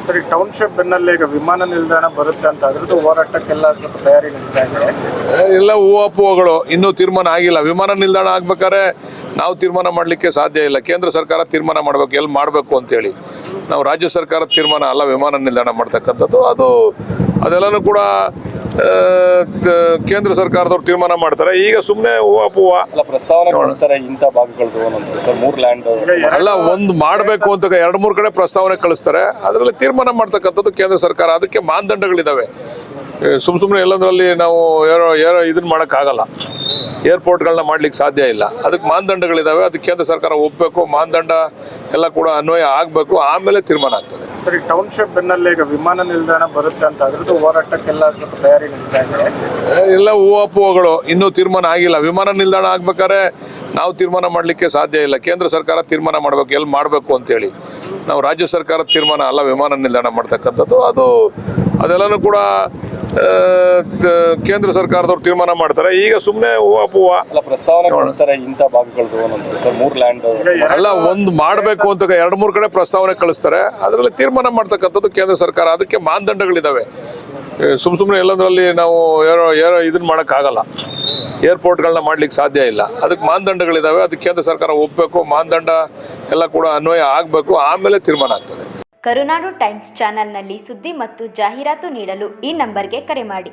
ಸರಿ, ಟೌನ್ಶಿಪ್ ಬೆನ್ನಲ್ಲೇ ಈಗ ವಿಮಾನ ನಿಲ್ದಾಣ ಬರುತ್ತೆ ಅಂತ ಅದ್ರದ್ದು ಹೋರಾಟಕ್ಕೆಲ್ಲ ಸ್ವಲ್ಪ ತಯಾರಿ ನಡೀತಾ ಇದೆ. ಎಲ್ಲ ಹೂವಪ್ಪುಗಳು ಇನ್ನೂ ತೀರ್ಮಾನ ಆಗಿಲ್ಲ. ವಿಮಾನ ನಿಲ್ದಾಣ ಆಗ್ಬೇಕಾದ್ರೆ ನಾವು ತೀರ್ಮಾನ ಮಾಡಲಿಕ್ಕೆ ಸಾಧ್ಯ ಇಲ್ಲ. ಕೇಂದ್ರ ಸರ್ಕಾರ ತೀರ್ಮಾನ ಮಾಡಬೇಕು, ಎಲ್ಲಿ ಮಾಡಬೇಕು ಅಂತೇಳಿ. ನಾವು ರಾಜ್ಯ ಸರ್ಕಾರದ ತೀರ್ಮಾನ ಅಲ್ಲ ವಿಮಾನ ನಿಲ್ದಾಣ ಮಾಡ್ತಕ್ಕಂಥದ್ದು. ಅದೆಲ್ಲನೂ ಕೂಡ ಕೇಂದ್ರ ಸರ್ಕಾರದವ್ರು ತೀರ್ಮಾನ ಮಾಡ್ತಾರೆ. ಈಗ ಸುಮ್ಮನೆ ಹೂವಪ್ಪುವ ಪ್ರಸ್ತಾವನೆ ಕಳಿಸ್ತಾರೆ ಇಂಥ ಭಾಗಗಳದ್ದು ಸರ್ 3 ಲ್ಯಾಂಡ್ ಅಲ್ಲ, ಒಂದು ಮಾಡಬೇಕು ಅಂತ 2-3 ಕಡೆ ಪ್ರಸ್ತಾವನೆ ಕಳಿಸ್ತಾರೆ. ಅದರಲ್ಲಿ ತೀರ್ಮಾನ ಮಾಡ್ತಕ್ಕಂಥದ್ದು ಕೇಂದ್ರ ಸರ್ಕಾರ. ಅದಕ್ಕೆ ಮಾನದಂಡಗಳಿದ್ದಾವೆ. ಸುಮ್ಮನೆ ಎಲ್ಲದರಲ್ಲಿ ನಾವು ಇದನ್ನ ಮಾಡೋಕ್ಕಾಗಲ್ಲ. ಏರ್ಪೋರ್ಟ್ಗಳನ್ನ ಮಾಡ್ಲಿಕ್ಕೆ ಸಾಧ್ಯ ಇಲ್ಲ. ಅದಕ್ಕೆ ಮಾನದಂಡಗಳಿದ್ದಾವೆ. ಅದಕ್ಕೆ ಕೇಂದ್ರ ಸರ್ಕಾರ ಒಪ್ಪಬೇಕು. ಮಾನದಂಡ ಎಲ್ಲ ಕೂಡ ಅನ್ವಯ ಆಗಬೇಕು, ಆಮೇಲೆ ತೀರ್ಮಾನ ಆಗ್ತದೆ. ಸರಿ, ಟೌನ್ಶಿಪ್ ಬೆನ್ನಲ್ಲೇ ಈಗ ವಿಮಾನ ನಿಲ್ದಾಣ ಬರುತ್ತೆ ಅಂತ ಅದ್ರದ್ದು ಹೋರಾಟಕ್ಕೆಲ್ಲ ಸ್ವಲ್ಪ ತಯಾರಿ ನಡೀತಾ ಇದೆ. ಎಲ್ಲ ಹೂವಪ್ಪುಗಳು ಇನ್ನೂ ತೀರ್ಮಾನ ಆಗಿಲ್ಲ. ವಿಮಾನ ನಿಲ್ದಾಣ ಆಗ್ಬೇಕಾದ್ರೆ ನಾವು ತೀರ್ಮಾನ ಮಾಡಲಿಕ್ಕೆ ಸಾಧ್ಯ ಇಲ್ಲ. ಕೇಂದ್ರ ಸರ್ಕಾರ ತೀರ್ಮಾನ ಮಾಡಬೇಕು, ಎಲ್ಲಿ ಮಾಡಬೇಕು ಅಂತೇಳಿ. ನಾವು ರಾಜ್ಯ ಸರ್ಕಾರದ ತೀರ್ಮಾನ ಅಲ್ಲ ವಿಮಾನ ನಿಲ್ದಾಣ ಮಾಡ್ತಕ್ಕಂಥದ್ದು. ಅದೆಲ್ಲನೂ ಕೂಡ ಕೇಂದ್ರ ಸರ್ಕಾರದವ್ರು ತೀರ್ಮಾನ ಮಾಡ್ತಾರೆ. ಈಗ ಸುಮ್ಮನೆ ಹೂವಪ್ಪುವ ಪ್ರಸ್ತಾವನೆ ಕಳಿಸ್ತಾರೆ ಇಂಥ ಭಾಗಗಳದ್ದು ಸರ್ 3 ಲ್ಯಾಂಡ್ ಅಲ್ಲ, ಒಂದು ಮಾಡಬೇಕು ಅಂತ 2-3 ಕಡೆ ಪ್ರಸ್ತಾವನೆ ಕಳಿಸ್ತಾರೆ. ಅದರಲ್ಲಿ ತೀರ್ಮಾನ ಮಾಡ್ತಕ್ಕಂಥದ್ದು ಕೇಂದ್ರ ಸರ್ಕಾರ. ಅದಕ್ಕೆ ಮಾನದಂಡಗಳಿದ್ದಾವೆ. ಸುಮ್ಮನೆ ಎಲ್ಲದರಲ್ಲಿ ನಾವು ಇದನ್ನ ಮಾಡೋಕ್ಕಾಗಲ್ಲ. ಏರ್ಪೋರ್ಟ್ಗಳನ್ನ ಮಾಡ್ಲಿಕ್ಕೆ ಸಾಧ್ಯ ಇಲ್ಲ. ಅದಕ್ಕೆ ಮಾನದಂಡಗಳಿದ್ದಾವೆ. ಅದಕ್ಕೆ ಕೇಂದ್ರ ಸರ್ಕಾರ ಒಪ್ಪಬೇಕು. ಮಾನದಂಡ ಎಲ್ಲ ಕೂಡ ಅನ್ವಯ ಆಗಬೇಕು, ಆಮೇಲೆ ತೀರ್ಮಾನ ಆಗ್ತದೆ. ಕರುನಾಡು ಟೈಮ್ಸ್ ಚಾನೆಲ್ನಲ್ಲಿ ಸುದ್ದಿ ಮತ್ತು ಜಾಹೀರಾತು ನೀಡಲು ಈ ನಂಬರ್ಗೆ ಕರೆ ಮಾಡಿ.